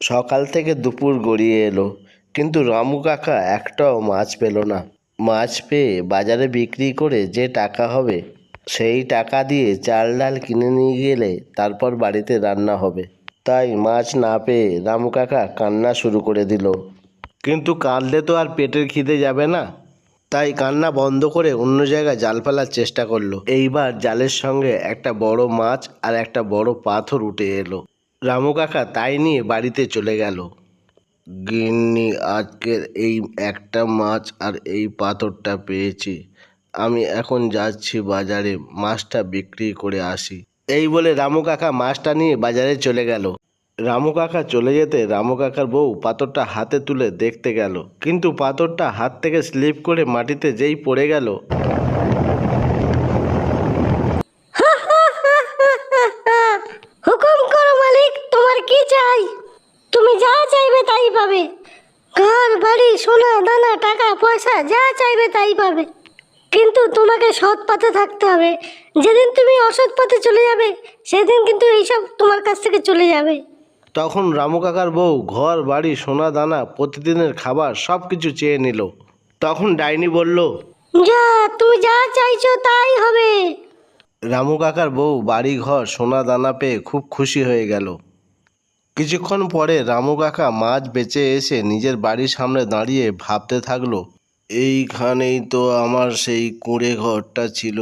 সকাল থেকে দুপুর গড়িয়ে এলো, কিন্তু রামু কাকা একটাও মাছ পেল না। মাছ পেয়ে বাজারে বিক্রি করে যে টাকা হবে, সেই টাকা দিয়ে চাল ডাল কিনে নিয়ে গেলে তারপর বাড়িতে রান্না হবে। তাই মাছ না পেয়ে রামু কাকা কান্না শুরু করে দিল। কিন্তু কাঁদলে তো আর পেটের খিদে যাবে না। তাই কান্না বন্ধ করে অন্য জায়গায় জাল ফেলার চেষ্টা করলো। এইবার জালের সঙ্গে একটা বড় মাছ আর একটা বড় পাথর উঠে এলো। রামু কাকা তাই নিয়ে বাড়িতে চলে গেল। গিন্নি, আজকের এই একটা মাছ আর এই পাথরটা পেয়েছি। আমি এখন যাচ্ছি বাজারে মাছটা বিক্রি করে আসি। এই বলে রামু কাকা মাছটা নিয়ে বাজারে চলে গেল। রামু কাকা চলে যেতে রামু কাকার বউ পাথরটা হাতে তুলে দেখতে গেল, কিন্তু পাথরটা হাত থেকে স্লিপ করে মাটিতে যেই পড়ে গেল। হুকুম করো মালিক, তোমার কি চাই? তুমি যা চাইবে তাই পাবে। ঘর বাড়ি সোনা দানা টাকা পয়সা যা চাইবে তাই পাবে, কিন্তু তোমাকে সৎ পথে থাকতে হবে। যেদিন তুমি অসৎ পথে চলে যাবে সেদিন কিন্তু এইসব তোমার কাছ থেকে চলে যাবে। তখন রামু কাকার বউ ঘর বাড়ি সোনা দানা প্রতিদিনের খাবার সব কিছু চেয়ে নিল। তখন ডাইনি বলল, যা, তুমি যা চাইছো তাই হবে। রামু কাকার বউ বাড়ি ঘর সোনা দানা পেয়ে খুব খুশি হয়ে গেল। কিছুক্ষণ পরে রামু কাকা মাছ বেচে এসে নিজের বাড়ির সামনে দাঁড়িয়ে ভাবতে থাকলো, এইখানেই তো আমার সেই কুঁড়ে ঘরটা ছিল,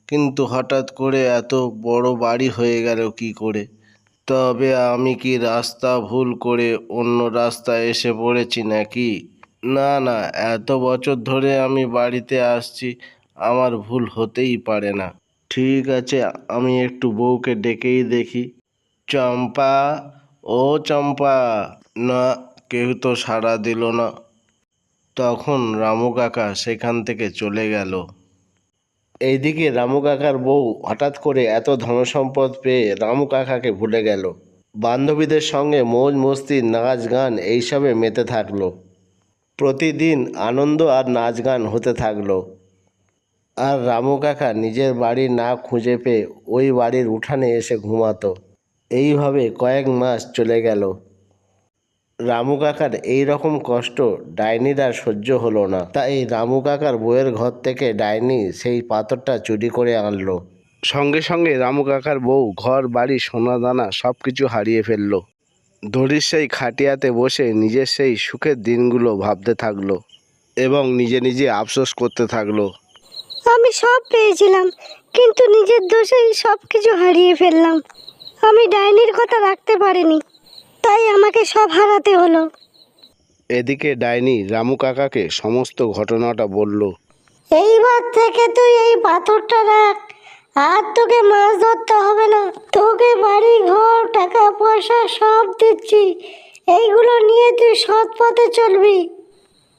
কিন্তু হঠাৎ করে এত বড় বাড়ি হয়ে গেল কি করে? তবে আমি কি রাস্তা ভুল করে অন্য রাস্তায় এসে পড়েছি নাকি? না না, এত বছর ধরে আমি বাড়িতে আসছি, আমার ভুল হতেই পারে না। ঠিক আছে, আমি একটু বউকে ডেকেই দেখি। চম্পা, ও চম্পা। না, কেউ তো সাড়া দিল না। তখন রামু কাকা সেখান থেকে চলে গেল। এইদিকে রামু কাকার বউ হঠাৎ করে এত ধনসম্পদ পেয়ে রামু কাকাকে ভুলে গেল। বান্ধবীদের সঙ্গে মৌজ মস্তি নাচ গান এইসবে মেতে থাকলো। প্রতিদিন আনন্দ আর নাচ গান হতে থাকলো। আর রামু কাকা নিজের বাড়ি না খুঁজে পেয়ে ওই বাড়ির উঠানে এসে ঘুমাতো। এইভাবে কয়েক মাস চলে গেল। রামু কাকার এই রকম কষ্ট ডাইনির আর সহ্য হলো না। তাই রামু কাকার বউয়ের ঘর থেকে ডাইনি সেই পাথরটা চুরি করে আনলো। সঙ্গে সঙ্গে রামু কাকার বউ ঘর বাড়ি সোনা দানা সব কিছু হারিয়ে ফেললো। দড়ির সেই খাটিয়াতে বসে নিজের সেই সুখের দিনগুলো ভাবতে থাকলো এবং নিজে নিজে আফসোস করতে থাকলো। আমি সব পেয়েছিলাম, কিন্তু নিজের দোষেই সব কিছু হারিয়ে ফেললাম। আমি ডাইনির কথা রাখতে পারিনি, তাই আমাকে সব হারাতে হলো। এদিকে ডাইনি রামু কাকাকে সমস্ত ঘটনাটা বলল। এইবার থেকে তুই এই পাথরটা রাখ, আর তোকে মাছ ধরতে হবে না। তোকে বাড়ি ঘর টাকা পয়সা সব দিচ্ছি, এইগুলো নিয়ে তুই সৎ পথে চলবি,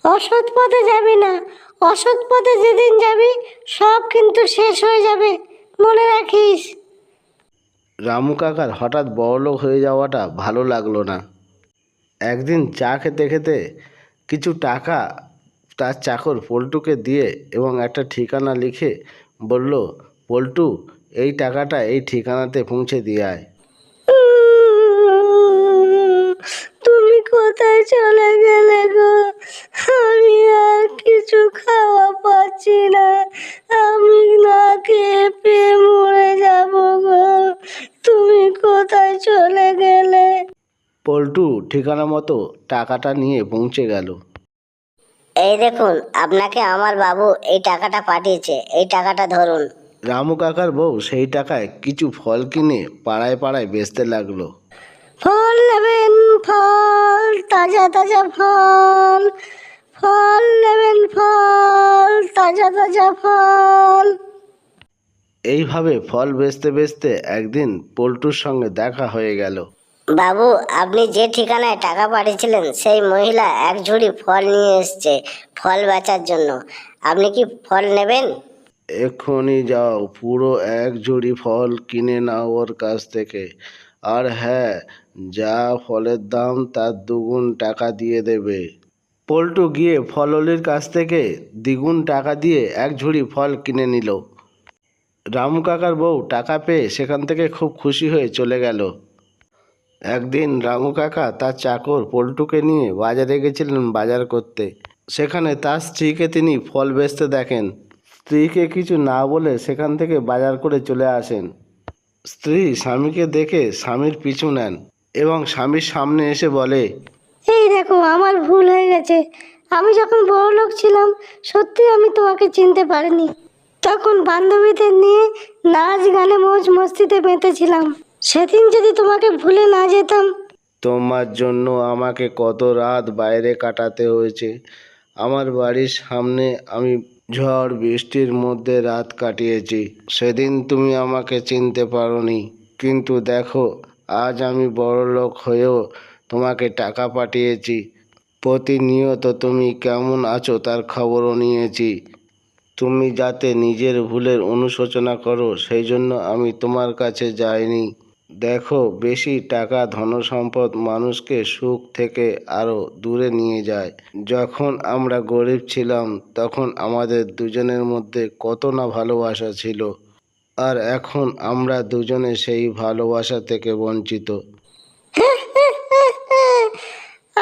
অসৎ পথে যাবি না। অসৎ পথে যেদিন যাবি সব কিন্তু শেষ হয়ে যাবে, মনে রাখিস। রামু কাকার হঠাৎ বড়লোক হয়ে যাওয়াটা ভালো লাগলো না। একদিন চা খেতে খেতে কিছু টাকা তার চাকর পল্টুকে দিয়ে এবং একটা ঠিকানা লিখে বলল, পল্টু, এই টাকাটা এই ঠিকানাতে পৌঁছে দিয়ে আয়। তুমি কোথায় চলে গেলে গো? আমি আর কিছু খাওয়া পাচ্ছি না, আমি না খেয়ে পেয়ে মরে যাব গো। তুমি কোথায় চলে গেলে? পল্টু ঠিকানা মতো টাকাটা নিয়ে পৌঁছে গেল। এই দেখুন, আপনাকে আমার বাবু এই টাকাটা পাঠিয়েছে, এই টাকাটা ধরুন। রামু কাকার বউ সেই টাকায় কিছু ফল কিনে পাড়ায় পাড়ায় বেচতে লাগলো। ফল নেবেন, ফল, তাজা তাজা ফল। ফল নেবেন, ফল, তাজা তাজা ফল। এইভাবে ফল বেচতে বেচতে একদিন পল্টুর সঙ্গে দেখা হয়ে গেল। বাবু, আপনি যে ঠিকানায় টাকা পাঠিয়েছিলেন সেই মহিলা এক ঝুড়ি ফল নিয়ে এসেছে ফল বেচার জন্য। আপনি কি ফল নেবেন? এক্ষুনি যাও, পুরো এক ঝুড়ি ফল কিনে নাও ওর কাছ থেকে। আর হ্যাঁ, যা ফলের দাম তার দ্বিগুণ টাকা দিয়ে দেবে। পল্টু গিয়ে ফলওয়ালির কাছ থেকে দ্বিগুণ টাকা দিয়ে এক ঝুড়ি ফল কিনে নিল। রামু কাকার বউ টাকা পেয়ে সেখান থেকে খুব খুশি হয়ে চলে গেল। একদিন রামু কাকা তার চাকর পল্টুকে নিয়ে বাজারে গেছিলেন বাজার করতে। সেখানে তার স্ত্রীকে তিনি ফল বেচতে দেখেন। স্ত্রীকে কিছু না বলে সেখান থেকে বাজার করে চলে আসেন। স্ত্রী স্বামীকে দেখে স্বামীর পিছু নেন এবং স্বামীর সামনে এসে বলে, এই দেখো, আমার ভুল হয়ে গেছে। আমি যখন বড়লোক ছিলাম, সত্যি আমি তোমাকে চিনতে পারিনি। তখন বান্ধবীদের নিয়ে নাচ গানে মৌজ মস্তিতে মেতেছিলাম। সেদিন যদি তোমাকে ভুলে না যেতাম। তোমার জন্য আমাকে কত রাত বাইরে কাটাতে হয়েছে। আমার বাড়ির সামনে আমি ঝড় বৃষ্টির মধ্যে রাত কাটিয়েছি। সেদিন তুমি আমাকে চিনতে পারোনি, কিন্তু দেখো আজ আমি বড়লোক হয়েও তোমাকে টাকা পাঠিয়েছি। প্রতিনিয়ত তুমি কেমন আছো তার খবরও নিয়েছি। তুমি যাতে নিজের ভুলের অনুশোচনা করো সেই জন্য আমি তোমার কাছে যাইনি। দেখো, বেশি টাকা ধনসম্পদ মানুষকে সুখ থেকে আরও দূরে নিয়ে যায়। যখন আমরা গরিব ছিলাম তখন আমাদের দুজনের মধ্যে কত না ভালোবাসা ছিল, আর এখন আমরা দুজনে সেই ভালোবাসা থেকে বঞ্চিত।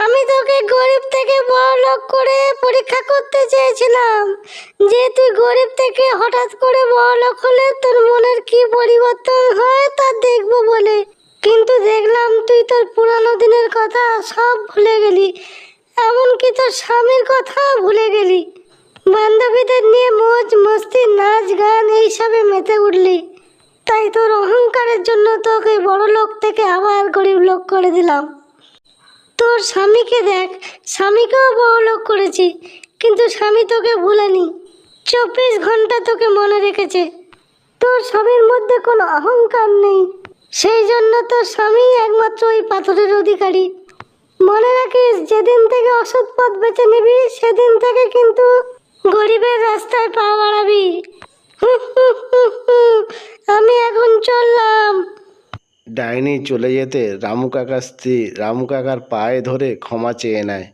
আমি তোকে গরিব থেকে বড়লোক করে পরীক্ষা করতে চেয়েছিলাম, যে তুই গরিব থেকে হঠাৎ করে বড়লোক হলে তোর মনের কি পরিবর্তন হয় তা দেখবো বলে। কিন্তু দেখলাম তুই তোর পুরানো দিনের কথা সব ভুলে গেলি, এমনকি তোর স্বামীর কথা ভুলে গেলি। বান্ধবীদের নিয়ে মৌজ মস্তি নাচ গান এইসবে মেতে উঠলি। তাই তোর অহংকারের জন্য তোকে বড়লোক থেকে আবার গরিব লোক করে দিলাম। তোর স্বামীকে দেখ, স্বামীকেও বড়লোক করেছি, কিন্তু স্বামী তোকে ভুলেনি। 24 ঘন্টা তোকে মনে রেখেছে। তোর স্বামীর মধ্যে কোনো অহংকার নেই, সেই জন্য তোর স্বামী একমাত্র ওই পাথরের অধিকারী। মনে রাখিস, যেদিন থেকে অসৎ পথ বেছে নিবি সেদিন থেকে কিন্তু গরিবের রাস্তায় পা বাড়াবি। আমি এখন চললাম। ডাইনি চলে যেতে রামু কাকার স্ত্রী রামু কাকার পায়ে ধরে ক্ষমা চেয়ে নেয়।